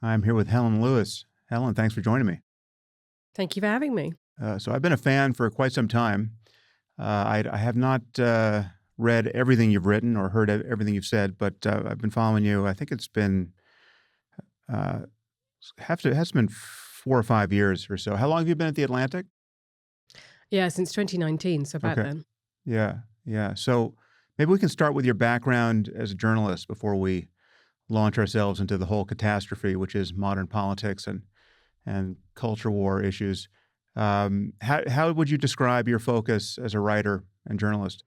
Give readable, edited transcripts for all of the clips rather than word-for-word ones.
I'm here with Helen Lewis. Helen, thanks for joining me. Thank you for having me. So I've been a fan for quite some time. I have not read everything you've written or heard everything you've said, but I've been following you. I think it's been uh, it has been 4 or 5 years or so. How long have you been at the Atlantic? Yeah, since 2019, so about Okay. then. Yeah, yeah. So maybe we can start with your background as a journalist before we launch ourselves into the whole catastrophe, which is modern politics and culture war issues. How would you describe your focus as a writer and journalist?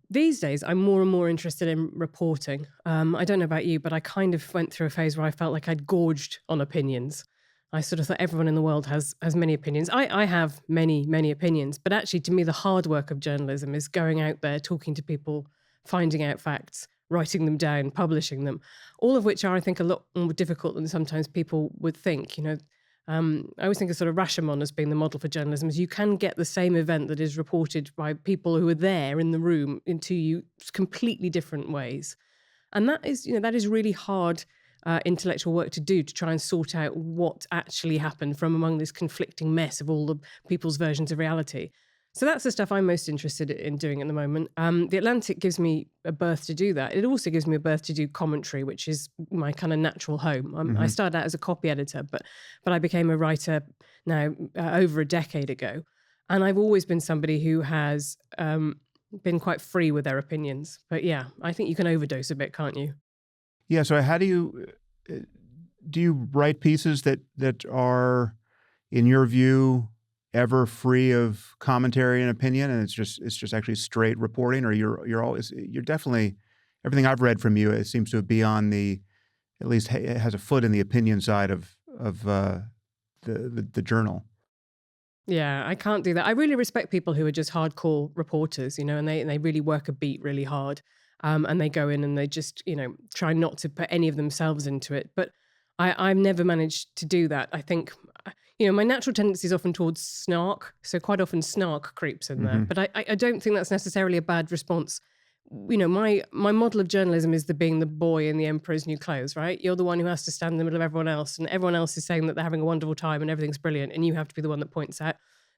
These days, I'm more and more interested in reporting. I don't know about you, but I kind of went through a phase where I felt like I'd gorged on opinions. I sort of thought everyone in the world has many opinions. I have many, many opinions, but actually, to me, the hard work of journalism is going out there, talking to people, finding out facts, writing them down, publishing them, all of which are, I think, a lot more difficult than sometimes people would think. I always think of sort of Rashomon as being the model for journalism, is you can get the same event that is reported by people who are there in the room into you completely different ways. And that is really hard intellectual work to do, to try and sort out what actually happened from among this conflicting mess of all the people's versions of reality. So that's the stuff I'm most interested in doing at the moment. The Atlantic gives me a berth to do that. It also gives me a berth to do commentary, which is my kind of natural home. I started out as a copy editor, but I became a writer now over a decade ago. And I've always been somebody who has been quite free with their opinions. But yeah, I think you can overdose a bit, can't you? Yeah. So how do you write pieces that are, in your view, ever free of commentary and opinion, and it's just actually straight reporting, or you're definitely, everything I've read from you, it seems to be on the, at least it has a foot in the opinion side of the journal. Yeah, I can't do that. I really respect people who are just hardcore reporters, and they really work a beat really hard. And they go in and they just, try not to put any of themselves into it. But I've never managed to do that. I think, my natural tendency is often towards snark. So quite often snark creeps in there. Hmm. But I don't think that's necessarily a bad response. My model of journalism is being the boy in the emperor's new clothes, right? You're the one who has to stand in the middle of everyone else, and everyone else is saying that they're having a wonderful time and everything's brilliant, and you have to be the one that points out,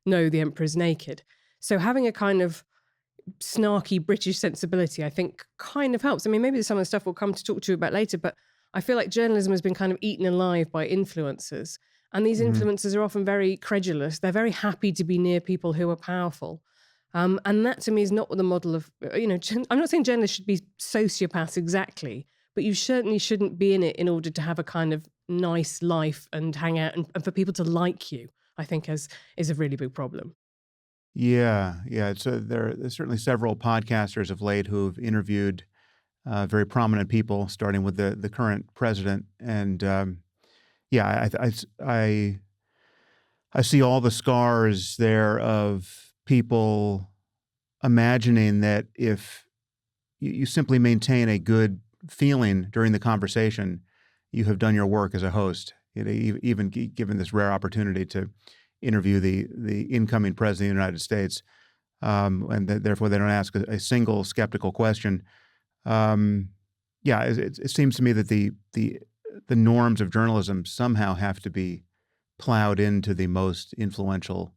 no, the emperor's naked. So having a kind of snarky British sensibility, I think, kind of helps. I mean, maybe some of the stuff we'll come to talk to you about later, but I feel like journalism has been kind of eaten alive by influencers. And these Hmm. influencers are often very credulous. They're very happy to be near people who are powerful. And that to me is not the model of, I'm not saying journalists should be sociopaths exactly, but you certainly shouldn't be in it in order to have a kind of nice life and hang out and for people to like you, I think is a really big problem. Yeah, yeah. So there's certainly several podcasters of late who've interviewed very prominent people, starting with the current president, and yeah, I see all the scars there of people imagining that if you simply maintain a good feeling during the conversation, you have done your work as a host. Even given this rare opportunity to interview the incoming president of the United States, and therefore they don't ask a single skeptical question. Um, yeah, it seems to me that the norms of journalism somehow have to be plowed into the most influential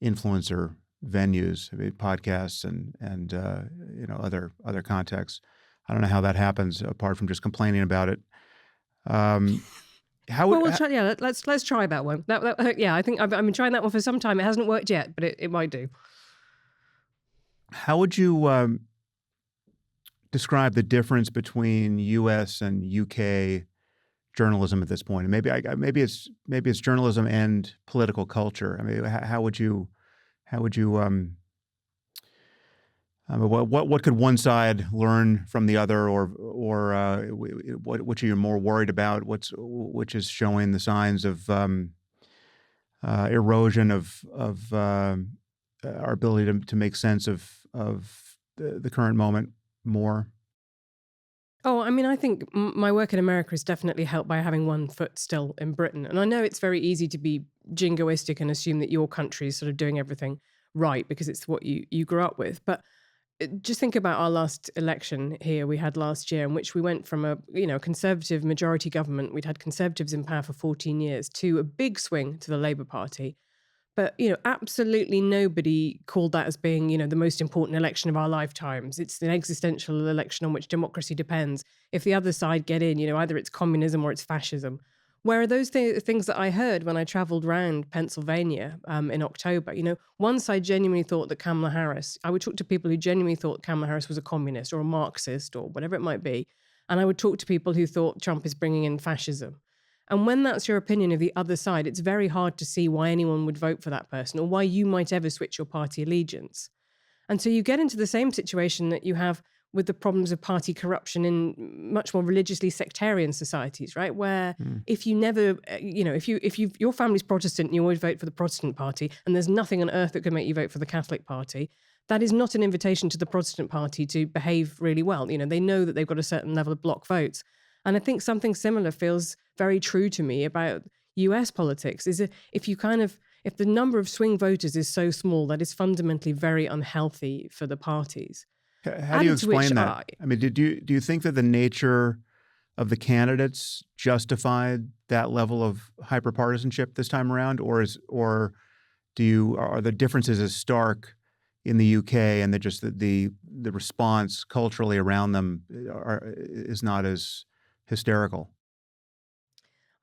influencer venues, I mean, podcasts and other contexts. I don't know how that happens apart from just complaining about it. Um, how Well, would we'll try. Yeah, let's try that one. Yeah, I think I've been trying that one for some time. It hasn't worked yet, but it might do. how would you describe the difference between U.S. and U.K. journalism at this point? And maybe it's journalism and political culture. I mean, how would you what could one side learn from the other, or which are you more worried about? Which is showing the signs of erosion of our ability to make sense of the current moment more? Oh, I mean, I think my work in America is definitely helped by having one foot still in Britain. And I know it's very easy to be jingoistic and assume that your country is sort of doing everything right because it's what you grew up with. But just think about our last election here we had last year, in which we went from a conservative majority government, we'd had Conservatives in power for 14 years, to a big swing to the Labour Party. But, absolutely nobody called that as being, the most important election of our lifetimes. It's an existential election on which democracy depends. If the other side get in, either it's communism or it's fascism. Where are those things that I heard when I travelled around Pennsylvania in October? One side genuinely thought that Kamala Harris, I would talk to people who genuinely thought Kamala Harris was a communist or a Marxist or whatever it might be. And I would talk to people who thought Trump is bringing in fascism. And when that's your opinion of the other side, it's very hard to see why anyone would vote for that person or why you might ever switch your party allegiance. And so you get into the same situation that you have with the problems of party corruption in much more religiously sectarian societies, right? Where if you never, if your family's Protestant and you always vote for the Protestant party and there's nothing on earth that could make you vote for the Catholic party, that is not an invitation to the Protestant party to behave really well. They know that they've got a certain level of block votes. And I think something similar feels very true to me about US politics, is if the number of swing voters is so small, that is fundamentally very unhealthy for the parties. How do you explain that? I mean, do you think that the nature of the candidates justified that level of hyperpartisanship this time around, or are the differences as stark in the UK and the response culturally around them is not as hysterical?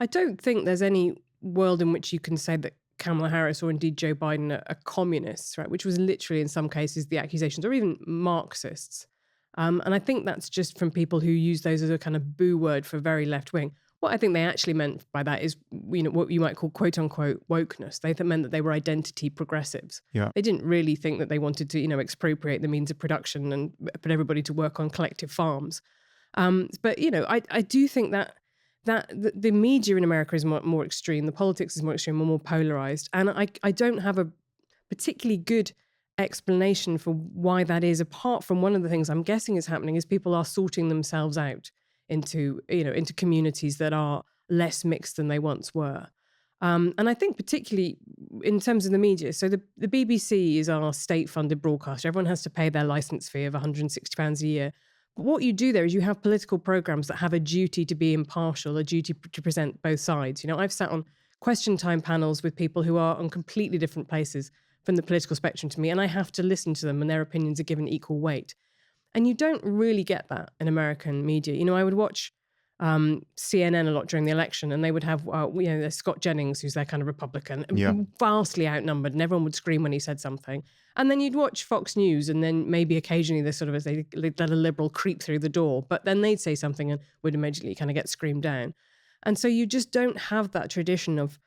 I don't think there's any world in which you can say that Kamala Harris or indeed Joe Biden are communists, right? Which was literally in some cases the accusations, or even Marxists. And I think that's just from people who use those as a kind of boo word for very left wing. What I think they actually meant by that is, what you might call quote unquote wokeness. They meant that they were identity progressives. Yeah. They didn't really think that they wanted to, expropriate the means of production and put everybody to work on collective farms. But I do think that the media in America is more extreme, the politics is more extreme, more polarized. And I don't have a particularly good explanation for why that is, apart from one of the things I'm guessing is happening is people are sorting themselves out into communities that are less mixed than they once were. And I think particularly in terms of the media, so the BBC is our state-funded broadcaster. Everyone has to pay their license fee of £160 a year. But what you do there is you have political programs that have a duty to be impartial, a duty to present both sides. I've sat on question time panels with people who are on completely different places from the political spectrum to me, and I have to listen to them and their opinions are given equal weight. And you don't really get that in American media. I would watch CNN a lot during the election, and they would have, Scott Jennings, who's their kind of Republican, vastly outnumbered, and everyone would scream when he said something. And then you'd watch Fox News, and then maybe occasionally they let a liberal creep through the door, but then they'd say something and would immediately kind of get screamed down. And so you just don't have that tradition of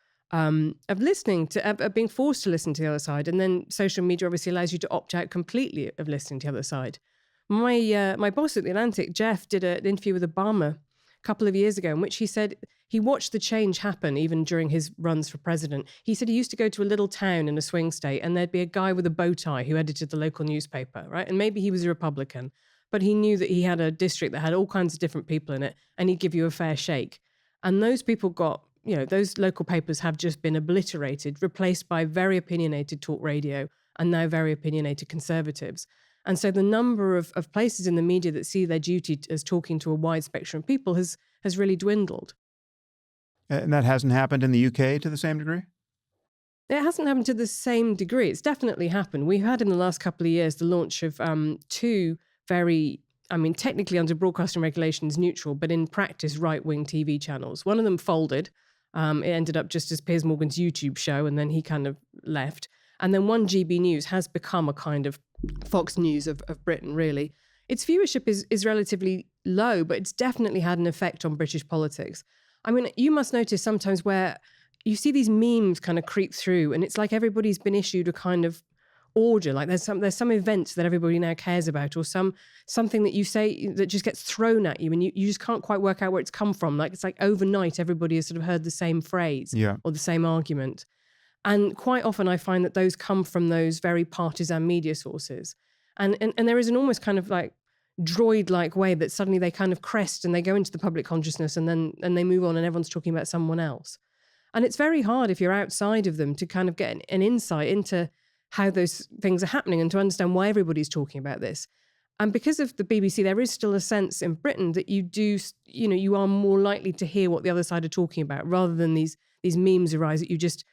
listening to, of being forced to listen to the other side. And then social media obviously allows you to opt out completely of listening to the other side. My boss at The Atlantic, Jeff, did an interview with Obama a couple of years ago in which he said he watched the change happen even during his runs for president. He said he used to go to a little town in a swing state and there'd be a guy with a bow tie who edited the local newspaper, right? And maybe he was a Republican, but he knew that he had a district that had all kinds of different people in it and he'd give you a fair shake. And those people got, those local papers have just been obliterated, replaced by very opinionated talk radio and now very opinionated conservatives. And so the number of places in the media that see their duty as talking to a wide spectrum of people has really dwindled. And that hasn't happened in the UK to the same degree? It hasn't happened to the same degree. It's definitely happened. We've had in the last couple of years the launch of two very, technically under broadcasting regulations neutral, but in practice right-wing TV channels. One of them folded. It ended up just as Piers Morgan's YouTube show, and then he kind of left. And then 1GB News has become a kind of Fox News of Britain, really. Its viewership is relatively low, but it's definitely had an effect on British politics. You must notice sometimes where you see these memes kind of creep through, and it's like everybody's been issued a kind of order, like there's some event that everybody now cares about, or something that you say that just gets thrown at you, and you just can't quite work out where it's come from. Like it's like overnight everybody has sort of heard the same phrase or the same argument. And quite often I find that those come from those very partisan media sources. And there is an almost kind of like droid-like way that suddenly they kind of crest and they go into the public consciousness and they move on and everyone's talking about someone else. And it's very hard if you're outside of them to kind of get an insight into how those things are happening and to understand why everybody's talking about this. And because of the BBC, there is still a sense in Britain that you are more likely to hear what the other side are talking about rather than these memes arise that you just,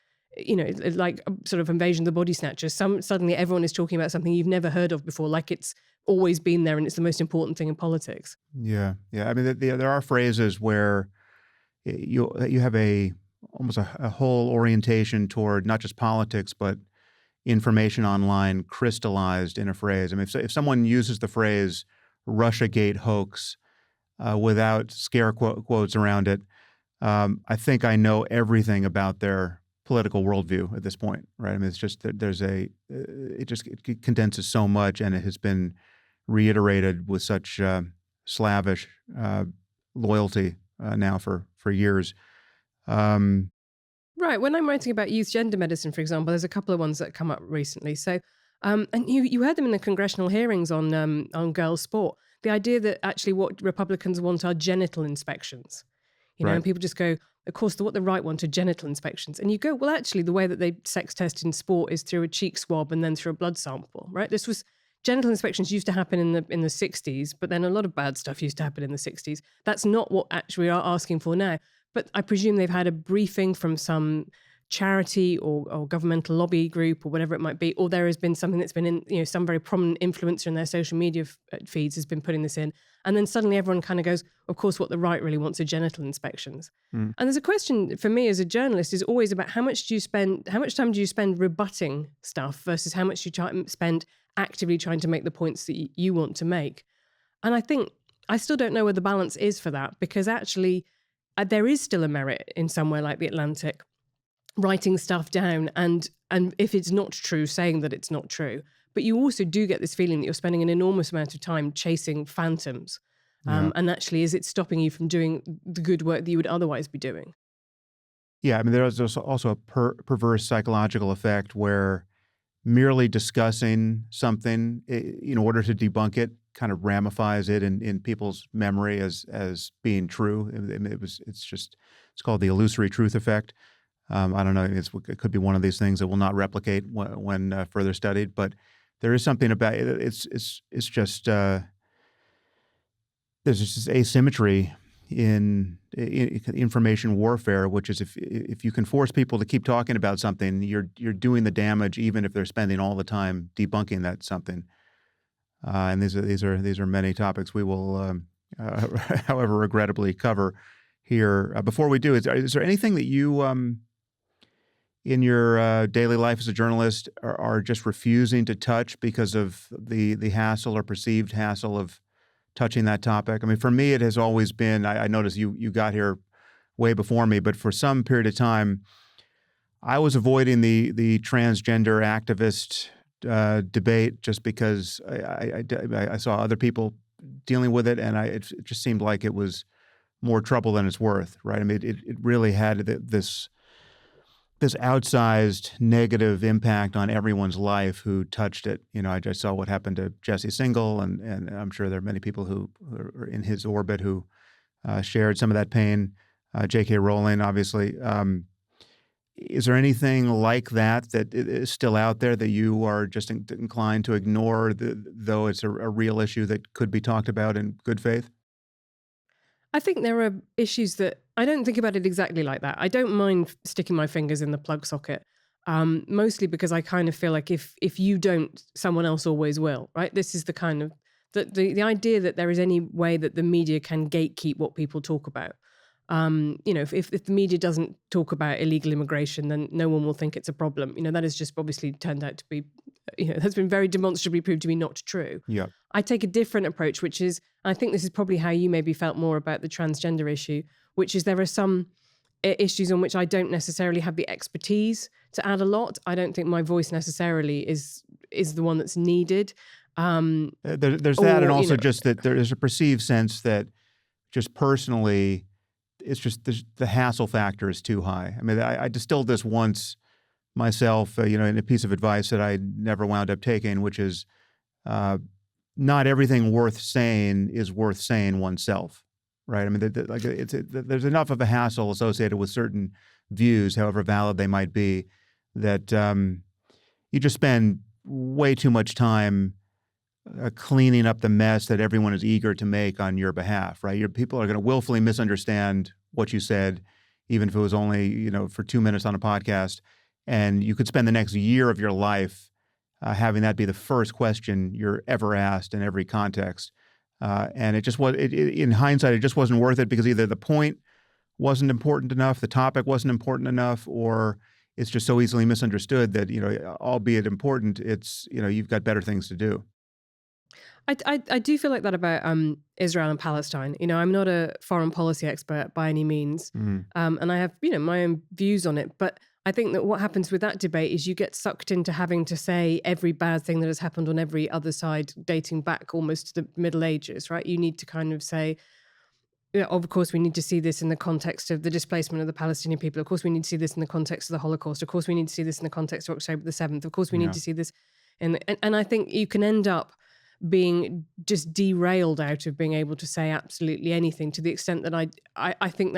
like sort of Invasion of the Body Snatchers. Suddenly everyone is talking about something you've never heard of before, like it's always been there and it's the most important thing in politics. Yeah. I mean, there are phrases where you have almost a whole orientation toward not just politics, but information online crystallized in a phrase. I mean, if someone uses the phrase Russiagate hoax without scare quotes around it, I think I know everything about their political worldview at this point, right? I mean, it's just that it condenses so much, and it has been reiterated with such slavish loyalty now for years. Right. When I'm writing about youth gender medicine, for example, there's a couple of ones that come up recently. So, and you heard them in the congressional hearings on girls' sport. The idea that actually what Republicans want are genital inspections, Right. and people just go, of course, what the right want are genital inspections. And you go, well, actually, the way that they sex test in sport is through a cheek swab and then through a blood sample, right? Genital inspections used to happen in the 60s, but then a lot of bad stuff used to happen in the 60s. That's not what actually we are asking for now. But I presume they've had a briefing from some charity or governmental lobby group or whatever it might be, or there has been something that's been in, some very prominent influencer in their social media feeds has been putting this in. And then suddenly everyone kind of goes, of course, what the right really wants are genital inspections. And there's a question for me as a journalist is always about how much time do you spend rebutting stuff versus how much you spend actively trying to make the points that you want to make. And I think I still don't know where the balance is for that, because actually there is still a merit in somewhere like The Atlantic writing stuff down and if it's not true, saying that it's not true. But you also do get this feeling that you're spending an enormous amount of time chasing phantoms. And actually, is it stopping you from doing the good work that you would otherwise be doing? Yeah, I mean, there's also a perverse psychological effect where merely discussing something in order to debunk it kind of ramifies it in people's memory as being true. It's called the illusory truth effect. I don't know. It could be one of these things that will not replicate when further studied, but there is something about it. It's just there's just this asymmetry in information warfare, which is if you can force people to keep talking about something, you're doing the damage, even if they're spending all the time debunking that something. And these are many topics we will, however regrettably, cover here. Before we do, is there anything that you in your daily life as a journalist are just refusing to touch because of the hassle or perceived hassle of touching that topic? I mean, for me, it has always been, I noticed you got here way before me, but for some period of time, I was avoiding the transgender activist debate just because I saw other people dealing with it, and it just seemed like it was more trouble than it's worth, right? I mean, it really had this outsized negative impact on everyone's life who touched it. I just saw what happened to Jesse Singal, and I'm sure there are many people who are in his orbit who shared some of that pain. J.K. Rowling, obviously. Is there anything like that is still out there that you are just inclined to ignore, though it's a real issue that could be talked about in good faith? I think there are issues that I don't think about it exactly like that. I don't mind sticking my fingers in the plug socket, mostly because I kind of feel like if you don't, someone else always will, right? This is the kind of the idea that there is any way that the media can gatekeep what people talk about. If the media doesn't talk about illegal immigration, then no one will think it's a problem. That has just obviously turned out to be, that's been very demonstrably proved to be not true. Yeah. I take a different approach, which is, I think this is probably how you maybe felt more about the transgender issue, which is there are some issues on which I don't necessarily have the expertise to add a lot. I don't think my voice necessarily is the one that's needed. There's that, and also just that there's a perceived sense that just personally, it's just the hassle factor is too high. I mean, I distilled this once myself, in a piece of advice that I never wound up taking, which is not everything worth saying is worth saying oneself, right? I mean, there's enough of a hassle associated with certain views, however valid they might be, that you just spend way too much time cleaning up the mess that everyone is eager to make on your behalf, right? People are going to willfully misunderstand what you said, even if it was only, for 2 minutes on a podcast. And you could spend the next year of your life having that be the first question you're ever asked in every context. And it just was, in hindsight, it just wasn't worth it because either the point wasn't important enough, the topic wasn't important enough, or it's just so easily misunderstood that, albeit important, it's, you've got better things to do. I do feel like that about Israel and Palestine. I'm not a foreign policy expert by any means. And I have, my own views on it. But I think that what happens with that debate is you get sucked into having to say every bad thing that has happened on every other side, dating back almost to the Middle Ages, right? You need to kind of say, of course, we need to see this in the context of the displacement of the Palestinian people. Of course, we need to see this in the context of the Holocaust. Of course, we need to see this in the context of October the 7th. Of course, we need to see this and I think you can end up being just derailed out of being able to say absolutely anything, to the extent that I think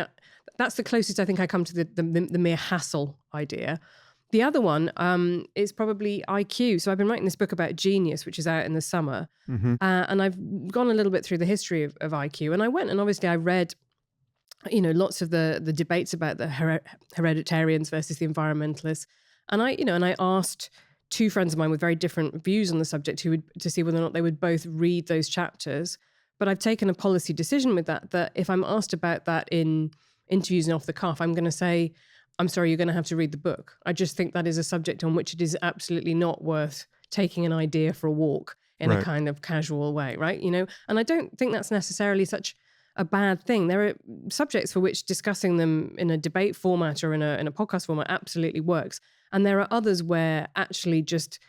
that's the closest I think I come to the mere hassle idea. The other one is probably IQ. So I've been writing this book about genius, which is out in the summer. And I've gone a little bit through the history of IQ. And I went and obviously I read, lots of the debates about the hereditarians versus the environmentalists. And I asked two friends of mine with very different views on the subject to see whether or not they would both read those chapters. But I've taken a policy decision with that if I'm asked about that in interviews and off the cuff, I'm going to say, I'm sorry, you're going to have to read the book. I just think that is a subject on which it is absolutely not worth taking an idea for a walk in a kind of casual way, right? And I don't think that's necessarily such a bad thing. There are subjects for which discussing them in a debate format or in a podcast format absolutely works. And there are others where actually just,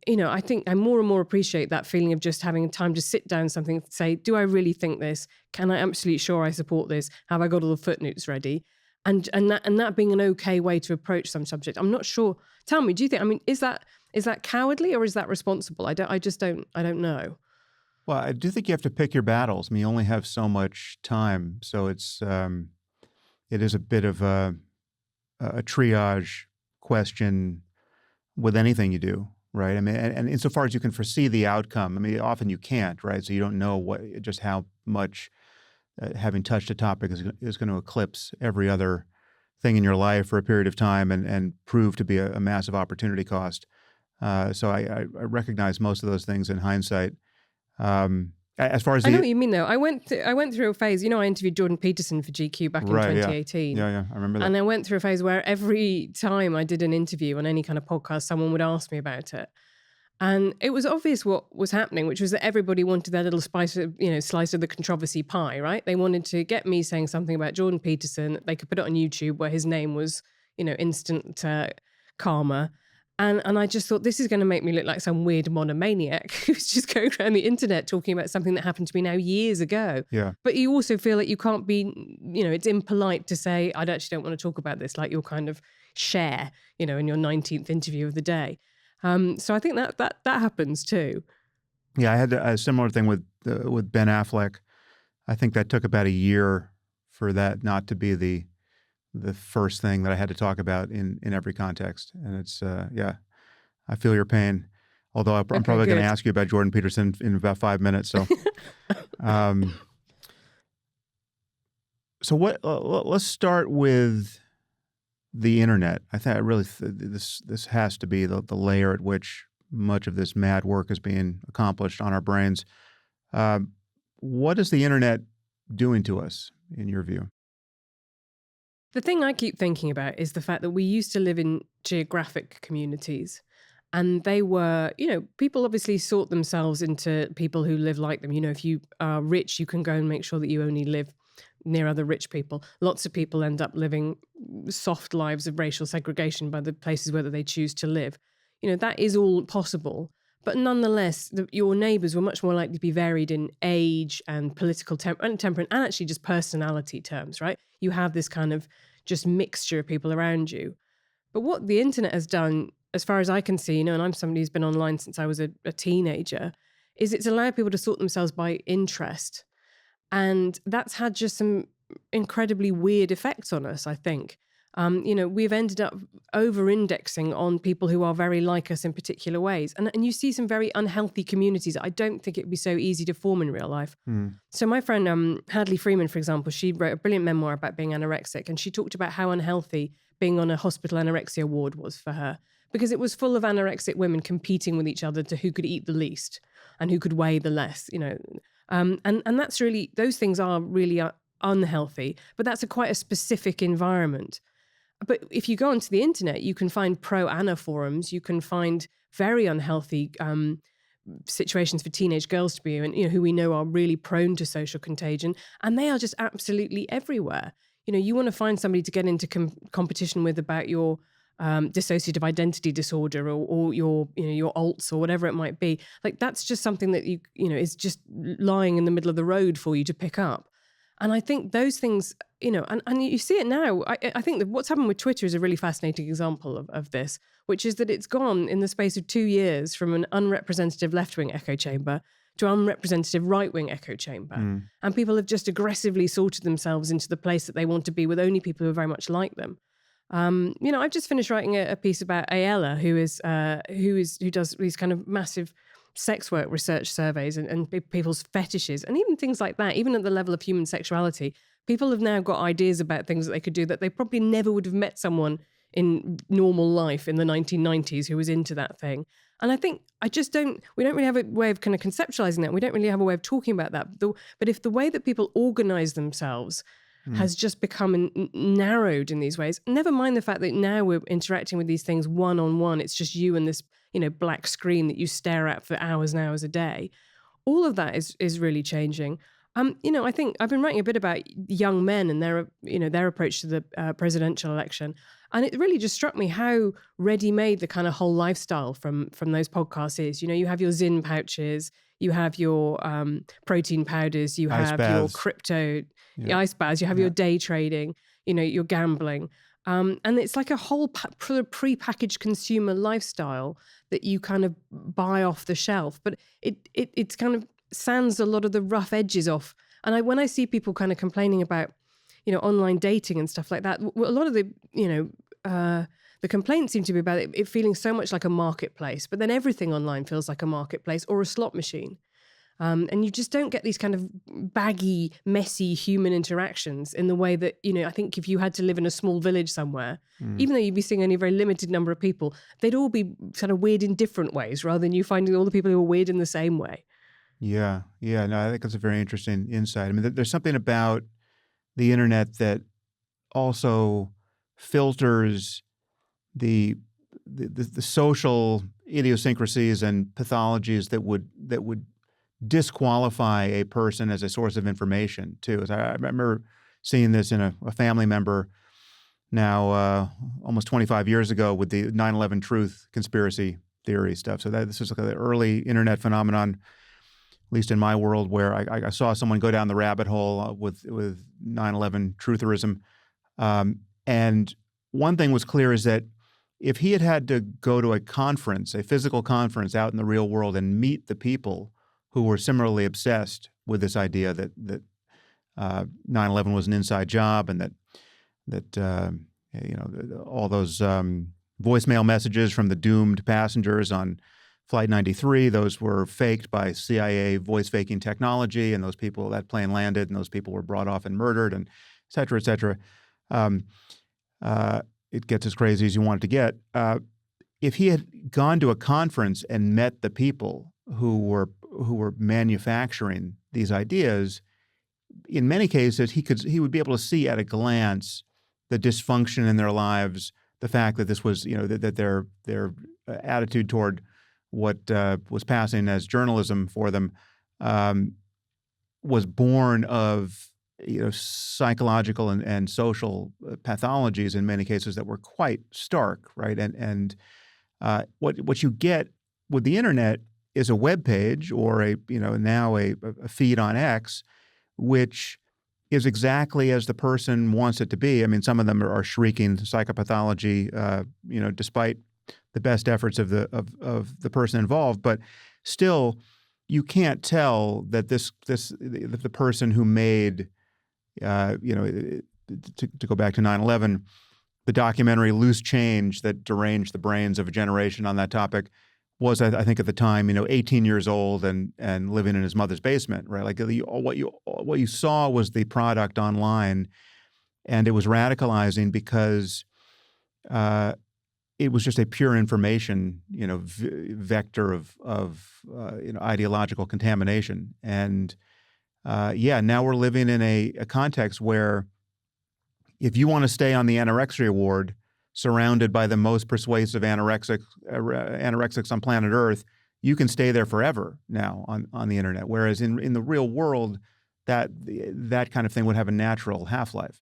I think I more and more appreciate that feeling of just having time to sit down something, say, do I really think this? Can I absolutely sure I support this? Have I got all the footnotes ready? And that being an okay way to approach some subject. I'm not sure. Tell me, do you think, is that cowardly or is that responsible? I don't know. Well, I do think you have to pick your battles. You only have so much time. So it is a bit of a triage question with anything you do, right? And insofar as you can foresee the outcome, often you can't, right? So you don't know just how much having touched a topic is going to eclipse every other thing in your life for a period of time and prove to be a massive opportunity cost. So I recognize most of those things in hindsight. As far as I know what you mean, though. I went through a phase. I interviewed Jordan Peterson for GQ back in 2018. Yeah, I remember that. And I went through a phase where every time I did an interview on any kind of podcast, someone would ask me about it. And it was obvious what was happening, which was that everybody wanted their little slice of the controversy pie, right? They wanted to get me saying something about Jordan Peterson. They could put it on YouTube where his name was, instant karma. And I just thought, this is going to make me look like some weird monomaniac who's just going around the internet talking about something that happened to me now years ago. Yeah. But you also feel like you can't be, it's impolite to say, I actually don't want to talk about this, like your kind of share, in your 19th interview of the day. So I think that happens too. Yeah, I had a similar thing with Ben Affleck. I think that took about a year for that not to be the first thing that I had to talk about in every context. And it's, I feel your pain. Although I'm probably going to ask you about Jordan Peterson in about 5 minutes. So, let's start with the internet. I think really this has to be the layer at which much of this mad work is being accomplished on our brains. What is the internet doing to us, in your view? The thing I keep thinking about is the fact that we used to live in geographic communities, and they were, people obviously sort themselves into people who live like them. If you are rich, you can go and make sure that you only live near other rich people. Lots of people end up living soft lives of racial segregation by the places where they choose to live. That is all possible. But nonetheless, your neighbours were much more likely to be varied in age and political temperament and actually just personality terms, right? You have this kind of just mixture of people around you. But what the internet has done, as far as I can see, and I'm somebody who's been online since I was a teenager, is it's allowed people to sort themselves by interest. And that's had just some incredibly weird effects on us, I think. We've ended up over-indexing on people who are very like us in particular ways. And you see some very unhealthy communities. I don't think it would be so easy to form in real life. So my friend, Hadley Freeman, for example, she wrote a brilliant memoir about being anorexic. And she talked about how unhealthy being on a hospital anorexia ward was for her, because it was full of anorexic women competing with each other to who could eat the least and who could weigh the less, And that's really, those things are really unhealthy, but that's quite a specific environment. But if you go onto the internet, you can find pro-Anna forums, you can find very unhealthy situations for teenage girls to be in, who we know are really prone to social contagion, and they are just absolutely everywhere. You want to find somebody to get into competition with about your dissociative identity disorder or your alts or whatever it might be. Like, that's just something that is just lying in the middle of the road for you to pick up. And I think those things, and you see it now. I think that what's happened with Twitter is a really fascinating example of this, which is that it's gone in the space of 2 years from an unrepresentative left-wing echo chamber to an unrepresentative right-wing echo chamber. And people have just aggressively sorted themselves into the place that they want to be with only people who are very much like them. I've just finished writing a piece about Ayala, who does these kind of massive sex work research surveys and people's fetishes and even things like that. Even at the level of human sexuality, people have now got ideas about things that they could do that they probably never would have met someone in normal life in the 1990s who was into that thing. And I think we don't really have a way of kind of conceptualizing that. We don't really have a way of talking about that. But if the way that people organize themselves has just become narrowed in these ways, never mind the fact that now we're interacting with these things one-on-one, it's just you and this, black screen that you stare at for hours and hours a day. All of that is really changing. I think I've been writing a bit about young men and their approach to the presidential election. And it really just struck me how ready-made the kind of whole lifestyle from those podcasts is. You have your Zyn pouches, you have your protein powders, you have your crypto, ice baths, you have your day trading, your gambling. And it's like a whole pre-packaged consumer lifestyle that you kind of buy off the shelf. But it's kind of sands a lot of the rough edges off. And when I see people kind of complaining about, online dating and stuff like that, a lot of the complaints seem to be about it feeling so much like a marketplace, but then everything online feels like a marketplace or a slot machine. And you just don't get these kind of baggy, messy human interactions in the way that, I think if you had to live in a small village somewhere, even though you'd be seeing only a very limited number of people, they'd all be sort of weird in different ways rather than you finding all the people who are weird in the same way. Yeah. No, I think that's a very interesting insight. I mean, there's something about the internet that also filters the social idiosyncrasies and pathologies that would disqualify a person as a source of information too. I remember seeing this in a family member now almost 25 years ago with the 9/11 truth conspiracy theory stuff. So this was like an early internet phenomenon, at least in my world, where I saw someone go down the rabbit hole with 9/11 trutherism. And one thing was clear is that if he had to go to a conference, a physical conference out in the real world and meet the people who were similarly obsessed with this idea that 9/11 was an inside job and that all those voicemail messages from the doomed passengers on Flight 93, those were faked by CIA voice faking technology, and that plane landed and those people were brought off and murdered, and et cetera, et cetera. It gets as crazy as you want it to get. If he had gone to a conference and met the people who were manufacturing these ideas, in many cases he would be able to see at a glance the dysfunction in their lives, the fact that this was that their attitude toward what was passing as journalism for them was born of psychological and social pathologies in many cases that were quite stark, right? And what you get with the internet is a web page or now a feed on X, which is exactly as the person wants it to be. I mean, some of them are shrieking psychopathology, despite the best efforts of the person involved, but still, you can't tell that the person who made to go back to 9/11, the documentary Loose Change that deranged the brains of a generation on that topic was, I think at the time, 18 years old and living in his mother's basement, right? Like what you saw was the product online, and it was radicalizing because it was just a pure information, vector of ideological contamination. And now we're living in a context where if you want to stay on the anorexia ward, surrounded by the most persuasive anorexics on planet Earth, you can stay there forever now on the internet. Whereas in the real world, that kind of thing would have a natural half-life.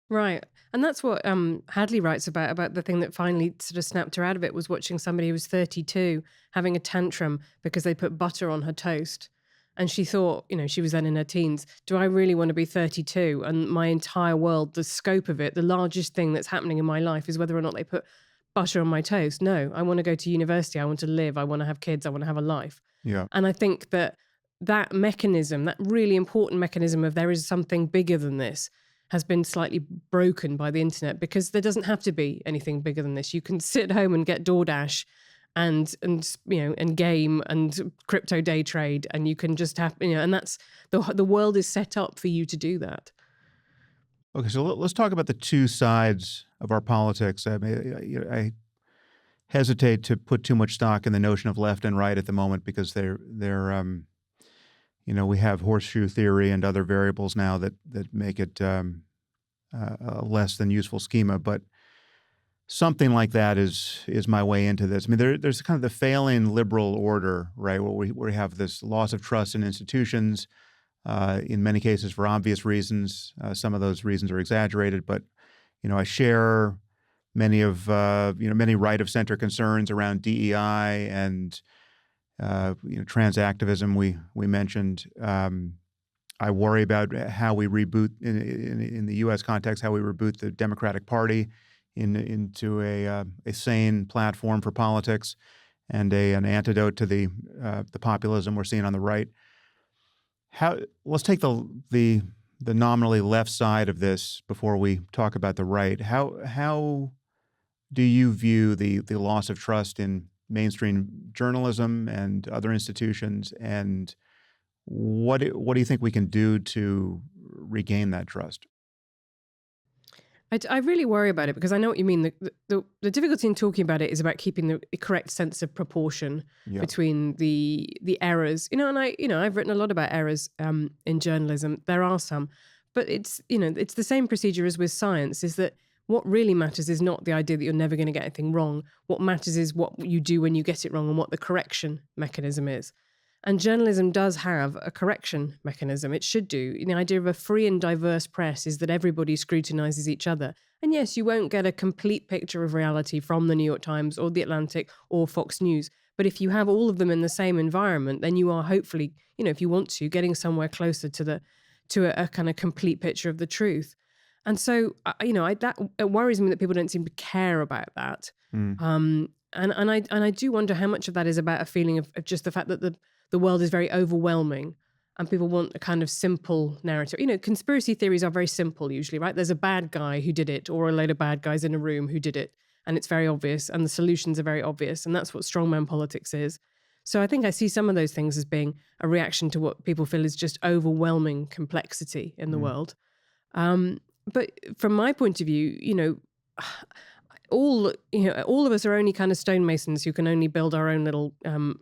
Right. And that's what Hadley writes about the thing that finally sort of snapped her out of it was watching somebody who was 32 having a tantrum because they put butter on her toast. And she thought, she was then in her teens, do I really want to be 32? And my entire world, the scope of it, the largest thing that's happening in my life is whether or not they put butter on my toast. No, I want to go to university. I want to live. I want to have kids. I want to have a life. Yeah. And I think that mechanism, that really important mechanism of there is something bigger than this, has been slightly broken by the internet, because there doesn't have to be anything bigger than this. You can sit at home and get DoorDash and game and crypto day trade, and you can just have, and that's the world is set up for you to do that. Okay, so let's talk about the two sides of our politics. I hesitate to put too much stock in the notion of left and right at the moment, because they're we have horseshoe theory and other variables now that make it a less than useful schema. But something like that is my way into this. I mean, there's kind of the failing liberal order, right, where we have this loss of trust in institutions, in many cases for obvious reasons. Some of those reasons are exaggerated, but I share many right of center concerns around DEI and trans activism. We mentioned. I worry about how we reboot in the U.S. context, how we reboot the Democratic Party into a sane platform for politics and an antidote to the populism we're seeing on the right. Let's take the nominally left side of this before we talk about the right. How do you view the loss of trust in mainstream journalism and other institutions, and what do you think we can do to regain that trust? I really worry about it, because I know what you mean. The difficulty in talking about it is about keeping the correct sense of proportion between the errors. And I've written a lot about errors in journalism. There are some, but it's the same procedure as with science, is that what really matters is not the idea that you're never going to get anything wrong. What matters is what you do when you get it wrong and what the correction mechanism is. And journalism does have a correction mechanism. It should do. The idea of a free and diverse press is that everybody scrutinizes each other. And yes, you won't get a complete picture of reality from the New York Times or the Atlantic or Fox News. But if you have all of them in the same environment, then you are hopefully, if you want to, getting somewhere closer to a kind of complete picture of the truth. And so, it worries me that people don't seem to care about that. And I do wonder how much of that is about a feeling of just the fact that the world is very overwhelming and people want a kind of simple narrative. Conspiracy theories are very simple usually, right? There's a bad guy who did it, or a load of bad guys in a room who did it, and it's very obvious, and the solutions are very obvious, and that's what strongman politics is. So I think I see some of those things as being a reaction to what people feel is just overwhelming complexity in the world. But from my point of view, all of us are only kind of stonemasons who can only build our own little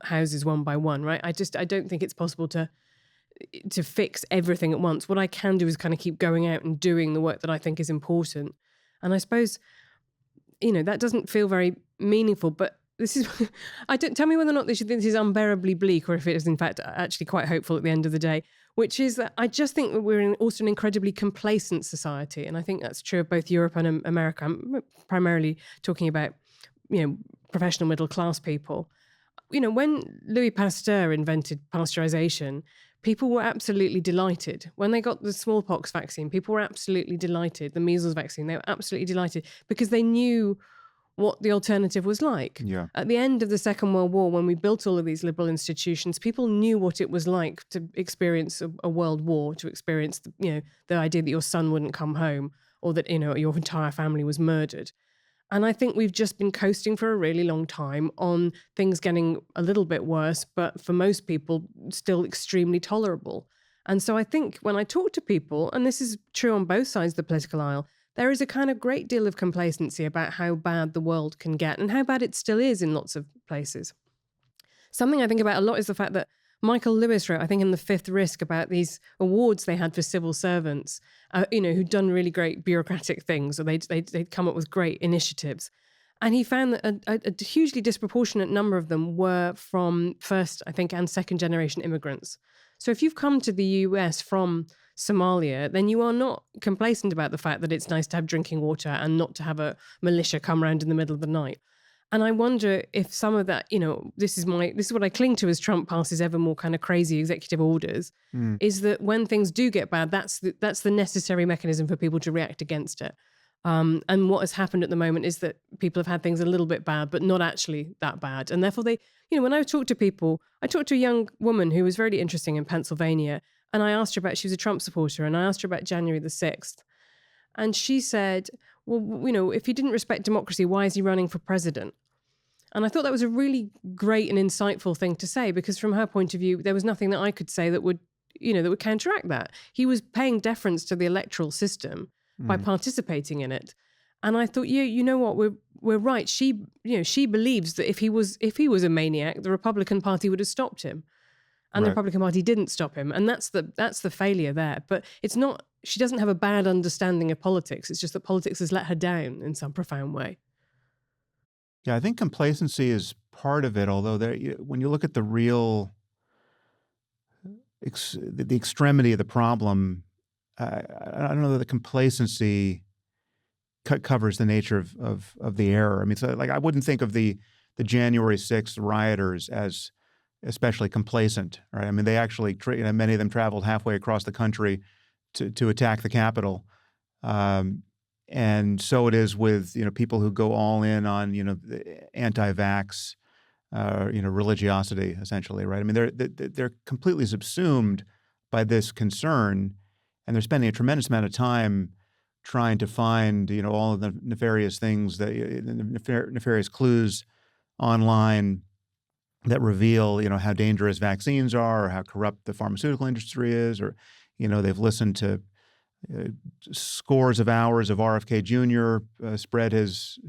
houses one by one, right? I don't think it's possible to fix everything at once. What I can do is kind of keep going out and doing the work that I think is important. And I suppose, that doesn't feel very meaningful, but this is, tell me whether or not this is unbearably bleak, or if it is in fact actually quite hopeful at the end of the day, which is that I just think that we're also an incredibly complacent society. And I think that's true of both Europe and America. I'm primarily talking about, professional middle class people. When Louis Pasteur invented pasteurization, people were absolutely delighted. When they got the smallpox vaccine, people were absolutely delighted. The measles vaccine, they were absolutely delighted, because they knew what the alternative was like. Yeah. At the end of the Second World War, when we built all of these liberal institutions, people knew what it was like to experience a world war, to experience the idea that your son wouldn't come home, or that, your entire family was murdered. And I think we've just been coasting for a really long time on things getting a little bit worse, but for most people, still extremely tolerable. And so I think when I talk to people, and this is true on both sides of the political aisle, there is a kind of great deal of complacency about how bad the world can get and how bad it still is in lots of places. Something I think about a lot is the fact that Michael Lewis wrote, I think, in The Fifth Risk about these awards they had for civil servants, who'd done really great bureaucratic things, or they'd come up with great initiatives. And he found that a hugely disproportionate number of them were from first, I think, and second generation immigrants. So if you've come to the US from Somalia, then you are not complacent about the fact that it's nice to have drinking water and not to have a militia come around in the middle of the night. And I wonder if some of that, this is what I cling to as Trump passes ever more kind of crazy executive orders, is that when things do get bad, that's the necessary mechanism for people to react against it. And what has happened at the moment is that people have had things a little bit bad, but not actually that bad. And therefore when I talk to people, I talked to a young woman who was very interesting in Pennsylvania, and I asked her she was a Trump supporter, and I asked her about January the 6th. And she said, well, if he didn't respect democracy, why is he running for president? And I thought that was a really great and insightful thing to say, because from her point of view, there was nothing that I could say that would counteract that. He was paying deference to the electoral system by participating in it. And I thought, you know what, we're right. She believes that if he was a maniac, the Republican Party would have stopped him. And Right. the Republican Party didn't stop him. And that's the failure there. But it's not, she doesn't have a bad understanding of politics. It's just that politics has let her down in some profound way. Yeah, I think complacency is part of it, although when you look at the real the extremity of the problem, I don't know that the complacency covers the nature of the error. I mean, so I wouldn't think of the January 6th rioters as especially complacent, right? I mean, they actually, many of them traveled halfway across the country to attack the Capitol. And so it is with, people who go all in on, the anti-vax, religiosity, essentially, right? I mean, they're completely subsumed by this concern, and they're spending a tremendous amount of time trying to find, all of the nefarious things, nefarious clues online that reveal, how dangerous vaccines are, or how corrupt the pharmaceutical industry is, or, they've listened to scores of hours of RFK Jr. Spread his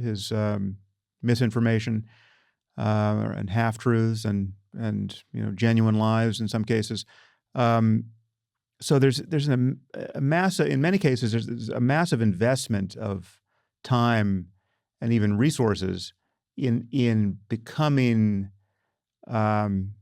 misinformation and half truths and genuine lies in some cases. So there's a massive, in many cases, there's a massive investment of time and even resources in becoming kind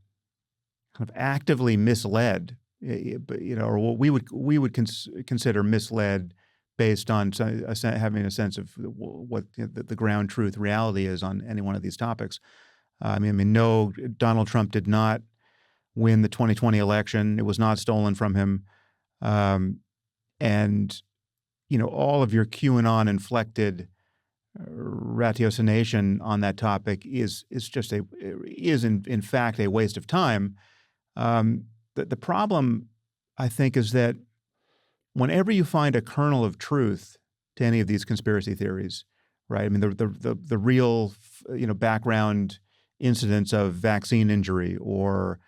of actively misled, or what we would consider misled based on having a sense of what the ground truth reality is on any one of these topics. I mean, no, Donald Trump did not win the 2020 election. It was not stolen from him. And, all of your QAnon inflected ratiocination on that topic is in fact a waste of time. The problem, I think, is that whenever you find a kernel of truth to any of these conspiracy theories, right? I mean, the real, background incidents of vaccine injury, or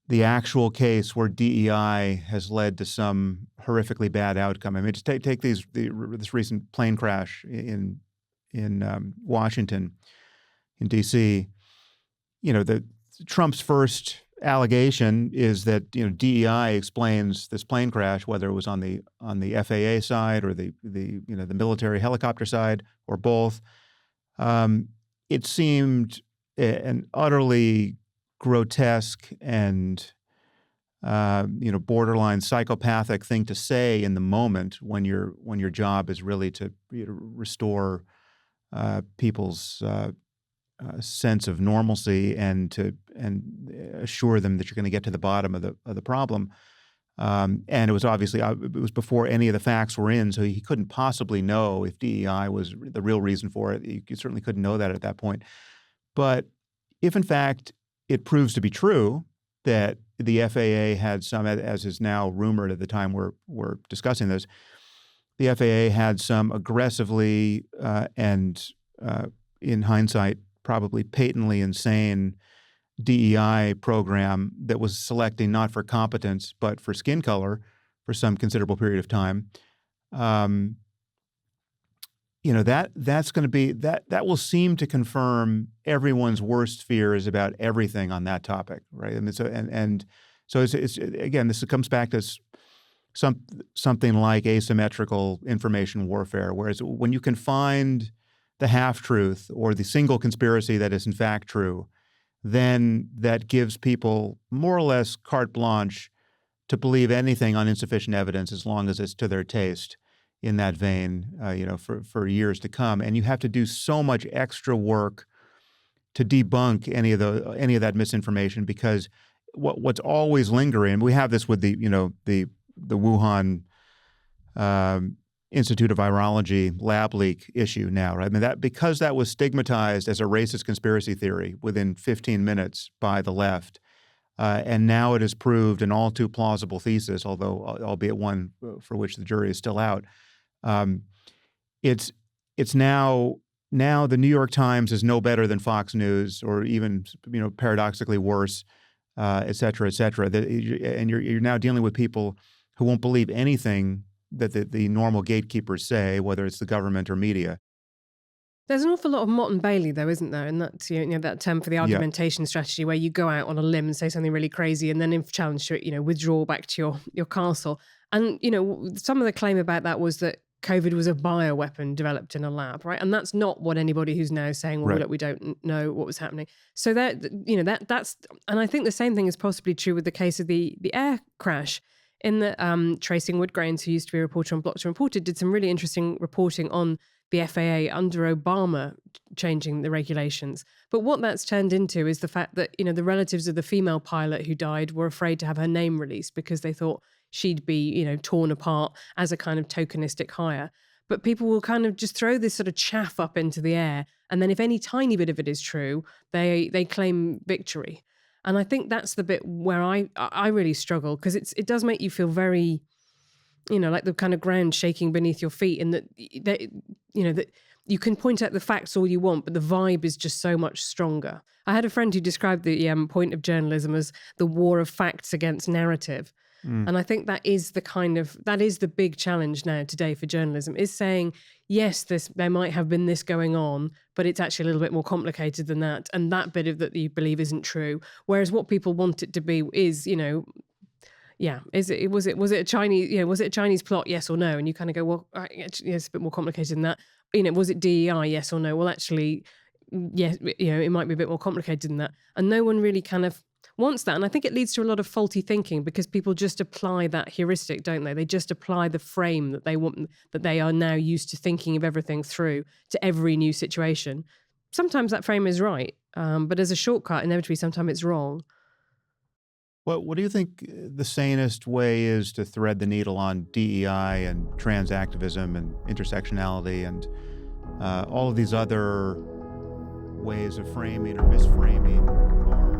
the actual case where DEI has led to some horrifically bad outcome. I mean, just take this recent plane crash in Washington, in D.C. Trump's first allegation is that DEI explains this plane crash, whether it was on the FAA side or the military helicopter side, or both. It seemed an utterly grotesque and borderline psychopathic thing to say in the moment when your job is really to restore people's sense of normalcy and assure them that you're going to get to the bottom of the problem. And it was obviously it was before any of the facts were in, so he couldn't possibly know if DEI was the real reason for it. You certainly couldn't know that at that point. But if in fact it proves to be true that the FAA had some, as is now rumored at the time we're discussing this, the FAA had some aggressively and in hindsight, probably patently insane DEI program that was selecting not for competence, but for skin color for some considerable period of time. That's going to be that will seem to confirm everyone's worst fears about everything on that topic, right? I mean, so it's again, this comes back to something like asymmetrical information warfare, whereas when you can find the half-truth or the single conspiracy that is in fact true, then that gives people more or less carte blanche to believe anything on insufficient evidence as long as it's to their taste in that vein, for years to come. And you have to do so much extra work to debunk any of that misinformation, because what's always lingering, we have this with the Wuhan Institute of Virology lab leak issue now, right? I mean, because that was stigmatized as a racist conspiracy theory within 15 minutes by the left, and now it is proved an all too plausible thesis, although albeit one for which the jury is still out. It's now the New York Times is no better than Fox News, or even paradoxically worse, et cetera, et cetera. And you're now dealing with people who won't believe anything that the normal gatekeepers say, whether it's the government or media. There's an awful lot of Mott and Bailey, though, isn't there? And that's that term for the argumentation strategy, where you go out on a limb and say something really crazy, and then if challenged to it, withdraw back to your castle. And some of the claim about that was that COVID was a bioweapon developed in a lab, right? And that's not what anybody who's now saying, well, right, look, we don't know what was happening. So that's, and I think the same thing is possibly true with the case of the air crash. In that Tracing Woodgrains, who used to be a reporter on Blocked and Reported, did some really interesting reporting on the FAA under Obama changing the regulations. But what that's turned into is the fact that, the relatives of the female pilot who died were afraid to have her name released because they thought she'd be, torn apart as a kind of tokenistic hire. But people will kind of just throw this sort of chaff up into the air. And then if any tiny bit of it is true, they claim victory. And I think that's the bit where I really struggle, because it does make you feel very, like the kind of ground shaking beneath your feet, and that you can point out the facts all you want, but the vibe is just so much stronger. I had a friend who described the point of journalism as the war of facts against narrative. And I think that is the big challenge now today for journalism, is saying, yes, there might have been this going on, but it's actually a little bit more complicated than that. And that bit of that you believe isn't true. Whereas what people want it to be is, was it a Chinese plot? Yes or no? And you kind of go, well, actually, it's a bit more complicated than that. Was it DEI? Yes or no? Well, actually, yes, it might be a bit more complicated than that. And no one really kind of wants that. And I think it leads to a lot of faulty thinking, because people just apply that heuristic, don't they? They just apply the frame that they want, that they are now used to thinking of everything through, to every new situation. Sometimes that frame is right, but as a shortcut, inevitably, sometimes it's wrong. Well, what do you think the sanest way is to thread the needle on DEI and trans activism and intersectionality and all of these other ways of framing or misframing our